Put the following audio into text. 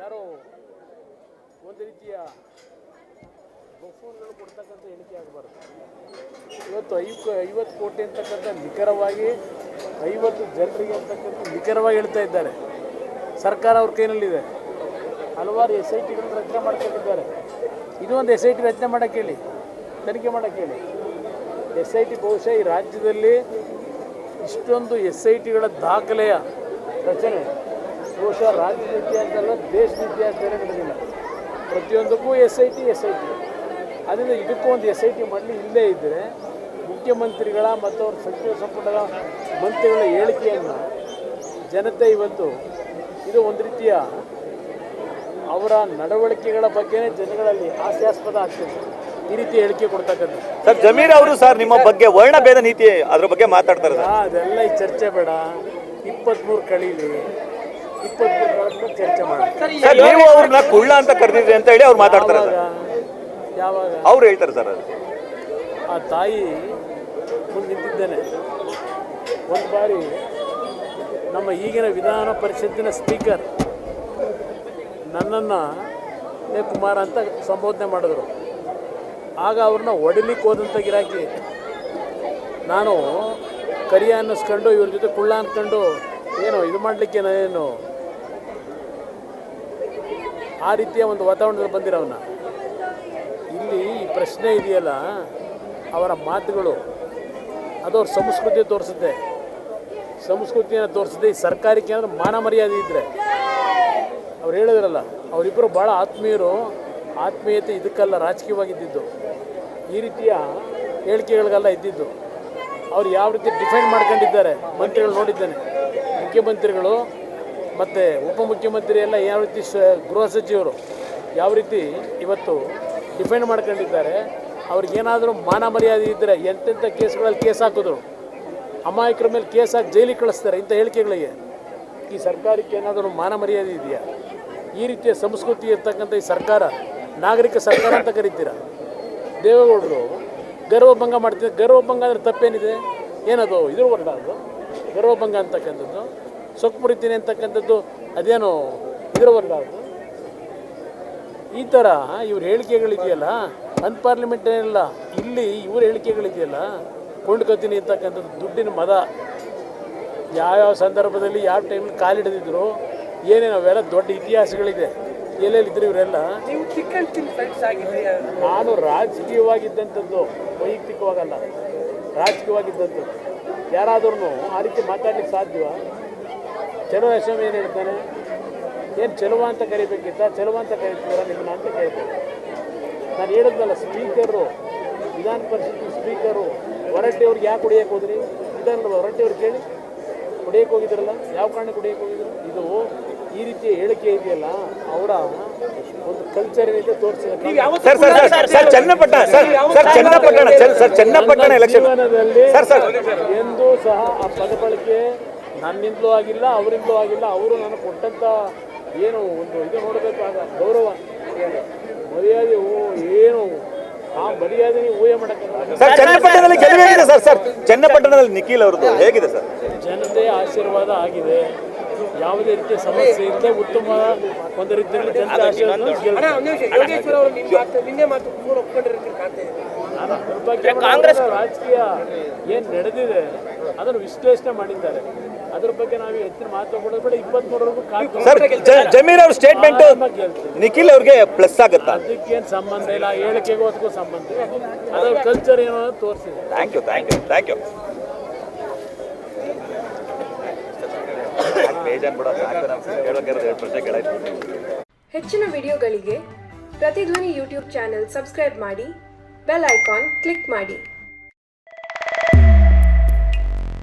ಯಾರೋ ಒಂದು ರೀತಿಯ ಬಫೂನ್ಗಳು ಕೊಡ್ತಕ್ಕಂಥ ಎಣಿಕೆ ಆಗಬಾರ್ದು. ಇವತ್ತು 50 ಕೋಟಿ ಅಂತಕ್ಕಂಥ ನಿಖರವಾಗಿ 50 ಜನರಿಗೆ ಅಂತಕ್ಕಂಥ ನಿಖರವಾಗಿ ಹೇಳ್ತಾ ಇದ್ದಾರೆ. ಸರ್ಕಾರ ಅವ್ರ ಕೈನಲ್ಲಿದೆ. ಹಲವಾರು SITಗಳನ್ನು ರಚನೆ ಮಾಡ್ಕೊಂಡಿದ್ದಾರೆ. ಇದು ಒಂದು SIT ರಚನೆ ಮಾಡೋಕ್ಕೆ ಹೇಳಿ, ತನಿಖೆ ಮಾಡೋಕ್ಕೆ ಹೇಳಿ. SIT ಬಹುಶಃ ಈ ರಾಜ್ಯದಲ್ಲಿ ಇಷ್ಟೊಂದು SITಗಳ ದಾಖಲೆಯ ರಚನೆ ಬಹುಶಃ ರಾಜ್ಯದ ಇತಿಹಾಸದಲ್ಲ, ದೇಶದ ಇತಿಹಾಸದಲ್ಲೇ ನಡೆದಿಲ್ಲ. ಪ್ರತಿಯೊಂದಕ್ಕೂ SIT. ಅದರಿಂದ ಇದಕ್ಕೂ ಒಂದು SIT ಮಾಡಲಿ. ಇಲ್ಲೇ ಇದ್ದರೆ ಮುಖ್ಯಮಂತ್ರಿಗಳ ಮತ್ತು ಅವ್ರ ಸಚಿವ ಸಂಪುಟದ ಮಂತ್ರಿಗಳ ಹೇಳಿಕೆಯನ್ನು ಜನತೆ ಇವತ್ತು ಇದು ಒಂದು ರೀತಿಯ ಅವರ ನಡವಳಿಕೆಗಳ ಬಗ್ಗೆನೇ ಜನಗಳಲ್ಲಿ ಹಾಸ್ಯಾಸ್ಪದ ಆಗ್ತದೆ. ಈ ರೀತಿ ಹೇಳಿಕೆ ಕೊಡ್ತಕ್ಕಂಥ ಸರ್ ಜಮೀರ್ ಅವರು ಸರ್ ನಿಮ್ಮ ಬಗ್ಗೆ ವರ್ಣಭೇದ ನೀತಿ ಅದ್ರ ಬಗ್ಗೆ ಮಾತಾಡ್ತಾರೆ. ಅದೆಲ್ಲ ಈ ಚರ್ಚೆ ಬೇಡ. 23 ಕಳೀಲಿ, 23 ಚರ್ಚೆ ಮಾಡಿ. ಸರ್ ನೀವು ಅವ್ರನ್ನ ಕುಳ್ಳ ಅಂತ ಕರೆದಿದ್ರಿ ಅಂತ ಹೇಳಿ ಅವ್ರು ಮಾತಾಡ್ತಾರೆ. ಯಾವಾಗ ಅವ್ರು ಹೇಳ್ತಾರೆ ಸರ್ ಅದು ಆ ತಾಯಿ ಮುಂದೆ ನಿಂತಿದ್ದೇನೆ. ಒಂದು ಬಾರಿ ನಮ್ಮ ಈಗಿನ ವಿಧಾನ ಪರಿಷತ್ತಿನ ಸ್ಪೀಕರ್ ನನ್ನನ್ನು ಕುಮಾರ ಅಂತ ಸಂಬೋಧನೆ ಮಾಡಿದ್ರು. ಆಗ ಅವ್ರನ್ನ ಹೊಡಿಲಿಕ್ಕೆ ಹೋದಂಥ ಗಿರಾಕಿ ನಾನು ಕರಿಯ ಅನ್ನಿಸ್ಕೊಂಡು ಇವ್ರ ಜೊತೆ ಕುಳ್ಳ ಅಂದ್ಕೊಂಡು ಏನು ಇದು ಮಾಡಲಿಕ್ಕೆ ನಾನೇನು ಆ ರೀತಿಯ ಒಂದು ವಾತಾವರಣದಲ್ಲಿ ಬಂದಿರೋವನ್ನ. ಇಲ್ಲಿ ಈ ಪ್ರಶ್ನೆ ಇದೆಯಲ್ಲ, ಅವರ ಮಾತುಗಳು ಅದು ಅವ್ರ ಸಂಸ್ಕೃತಿ ತೋರಿಸುತ್ತೆ, ಸಂಸ್ಕೃತಿಯನ್ನು ತೋರಿಸುತ್ತೆ. ಈ ಸರ್ಕಾರಕ್ಕೆ ಏನಾದರೂ ಮಾನ ಮರ್ಯಾದೆ ಇದ್ದರೆ ಅವ್ರು ಹೇಳಿದ್ರಲ್ಲ, ಅವರಿಬ್ಬರು ಭಾಳ ಆತ್ಮೀಯರು. ಆತ್ಮೀಯತೆ ಇದಕ್ಕೆಲ್ಲ ರಾಜಕೀಯವಾಗಿದ್ದಿದ್ದು, ಈ ರೀತಿಯ ಹೇಳಿಕೆಗಳಿಗೆಲ್ಲ ಇದ್ದಿದ್ದು. ಅವ್ರು ಯಾವ ರೀತಿ ಡಿಫೆಂಡ್ ಮಾಡ್ಕೊಂಡಿದ್ದಾರೆ ಮಂತ್ರಿಗಳು ನೋಡಿದ್ದೇನೆ. ಮುಖ್ಯಮಂತ್ರಿಗಳು ಮತ್ತು ಉಪಮುಖ್ಯಮಂತ್ರಿ ಎಲ್ಲ ಯಾವ ರೀತಿ ಗೃಹ ಸಚಿವರು ಯಾವ ರೀತಿ ಇವತ್ತು ಡಿಫೆಂಡ್ ಮಾಡ್ಕೊಂಡಿದ್ದಾರೆ. ಅವ್ರಿಗೇನಾದರೂ ಮಾನ ಮರ್ಯಾದೆ ಇದ್ದರೆ ಎಂತೆಂಥ ಕೇಸ್ಗಳಲ್ಲಿ ಕೇಸ್ ಹಾಕಿದ್ರು, ಅಮಾಯಕರ ಮೇಲೆ ಕೇಸ್ ಹಾಕಿ ಜೈಲಿಗೆ ಕಳಿಸ್ತಾರೆ. ಇಂಥ ಹೇಳಿಕೆಗಳಿಗೆ ಈ ಸರ್ಕಾರಕ್ಕೆ ಏನಾದರೂ ಮಾನ ಮರ್ಯಾದೆ ಇದೆಯಾ? ಈ ರೀತಿಯ ಸಂಸ್ಕೃತಿ ಇರ್ತಕ್ಕಂಥ ಈ ಸರ್ಕಾರ ನಾಗರಿಕ ಸರ್ಕಾರ ಅಂತ ಕರಿತೀರ. ದೇವೇಗೌಡರು ಗರ್ವಭಂಗ ಮಾಡ್ತಿದ್ದಾರೆ. ಗರ್ವಭಂಗ ಅಂದರೆ ತಪ್ಪೇನಿದೆ? ಏನದು ಇದ್ರ ವರ್ಡ ಅದು ಗರ್ವಭಂಗ ಅಂತಕ್ಕಂಥದ್ದು? ಸೊಕ್ಕು ಮುರಿತೀನಿ ಅಂತಕ್ಕಂಥದ್ದು ಅದೇನು ಇದರ ವರ್ಡ ಅದು? ಈ ಥರ ಇವ್ರ ಹೇಳಿಕೆಗಳಿದೆಯಲ್ಲ, ಅನ್ಪಾರ್ಲಿಮೆಂಟೇನಿಲ್ಲ, ಇಲ್ಲಿ ಇವ್ರ ಹೇಳಿಕೆಗಳಿದೆಯಲ್ಲ, ಕೊಂಡ್ಕೊತೀನಿ ಅಂತಕ್ಕಂಥದ್ದು ದುಡ್ಡಿನ ಮದ. ಯಾವ್ಯಾವ ಸಂದರ್ಭದಲ್ಲಿ ಯಾವ ಟೈಮಲ್ಲಿ ಕಾಲಿಡಿದ್ರು ಏನೇನು ಅವೆಲ್ಲ ದೊಡ್ಡ ಇತಿಹಾಸಗಳಿದೆ. ಎಲ್ಲೆಲ್ಲಿದ್ರು ಇವರೆಲ್ಲ. ನಾನು ರಾಜಕೀಯವಾಗಿದ್ದಂಥದ್ದು, ವೈಯಕ್ತಿಕವಾಗಲ್ಲ, ರಾಜಕೀಯವಾಗಿದ್ದಂಥದ್ದು. ಯಾರಾದ್ರೂ ಆ ರೀತಿ ಮಾತಾಡ್ಲಿಕ್ಕೆ ಸಾಧ್ಯವ? ಚಲೋ ಯಶಮ್ ಏನು ಹೇಳ್ತಾನೆ? ಏನು ಚೆಲುವ ಅಂತ ಕರಿಬೇಕಿತ್ತ? ಚೆಲುವ ಅಂತ ಕರಿತೀರ ನಿಮ್ಮನ್ನ ಅಂತ ಕೇಳ್ತೇನೆ. ನಾನು ಹೇಳಿದ್ನಲ್ಲ, ಸ್ಪೀಕರು, ವಿಧಾನ ಪರಿಷತ್ ಸ್ಪೀಕರು ಹೊರಟ್ಟಿಯವ್ರಿಗೆ ಯಾಕೆ ಹೊಡಿಯೋಕೆ ಹೋದ್ರಿ? ವಿಧಾನದ ಹೊರಟ್ಟಿಯವ್ರು ಕೇಳಿ ಹೊಡಿಯೋಕೆ ಹೋಗಿದ್ರಲ್ಲ, ಯಾವ ಕಾರಣಕ್ಕೆ ಹೊಡಿಯೋಕೆ ಹೋಗಿದ್ರು? ಇದು ಈ ರೀತಿಯ ಹೇಳಿಕೆ ಇದೆಯಲ್ಲ, ಅವರ ಒಂದು ಕಲ್ಚರ್ ಏನಿದೆ ತೋರಿಸಿದಲ್ಲಿ ಎಂದೂ ಸಹ ಆ ಪದ ಬಳಕೆ ನನ್ನಿಂದಲೂ ಆಗಿಲ್ಲ, ಅವರಿಂದಲೂ ಆಗಿಲ್ಲ. ಅವರು ನಾನು ಕೊಟ್ಟಂಥ ಏನು ಒಂದು ಇದು ನೋಡಬೇಕಾದ ಗೌರವ ಮರ್ಯಾದೆ ಏನು ಆ ಮರ್ಯಾದೆ ನೀವು ಊಹೆ ಮಾಡೋಕ್ಕಾಗಲ್ಲ. ಚನ್ನಪಟ್ಟಣದಲ್ಲಿ ನಿಖಿಲ್ ಅವ್ರದ್ದು ಹೇಗಿದೆ ಸರ್? ಜನತೆಯ ಆಶೀರ್ವಾದ ಆಗಿದೆ. ಯಾವುದೇ ರೀತಿಯ ಸಮಸ್ಯೆ ಇಲ್ಲದೆ ಉತ್ತಮ ಒಂದು ರೀತಿಯಲ್ಲಿ ಜನತೆ ಆಶೀರ್ವಾದ. ರಾಜಕೀಯ ಏನು ನಡೆದಿದೆ ಅದನ್ನು ವಿಶ್ಲೇಷಣೆ ಮಾಡಿದ್ದಾರೆ. ಅದ್ರ ಬಗ್ಗೆ ನಾವು ಹೆಚ್ಚಿನ ಮಾತಾಡೋದು ಬೇಡ. 23 ಜಮೀರ್ ಅವ್ರ ಸ್ಟೇಟ್ಮೆಂಟ್ ನಿಖಿಲ್ ಅವ್ರಿಗೆ ಪ್ಲಸ್ ಆಗುತ್ತಾ? ಅದಕ್ಕೇನು ಸಂಬಂಧ ಇಲ್ಲ, ಹೇಳಿಕೆಗೂ ಅದಕ್ಕೂ ಸಂಬಂಧ ಇಲ್ಲ. ಅದ್ರ ಕಲ್ಚರ್ ಏನೋ ತೋರಿಸಿದೆ. Thank you. ಹೆಚ್ಚಿನ ವಿಡಿಯೋಗಳಿಗೆ ಪ್ರತಿಧ್ವನಿ ಯೂಟ್ಯೂಬ್ ಚಾನೆಲ್ ಸಬ್ಸ್ಕ್ರೈಬ್ ಮಾಡಿ, ಬೆಲ್ ಐಕಾನ್ ಕ್ಲಿಕ್ ಮಾಡಿ.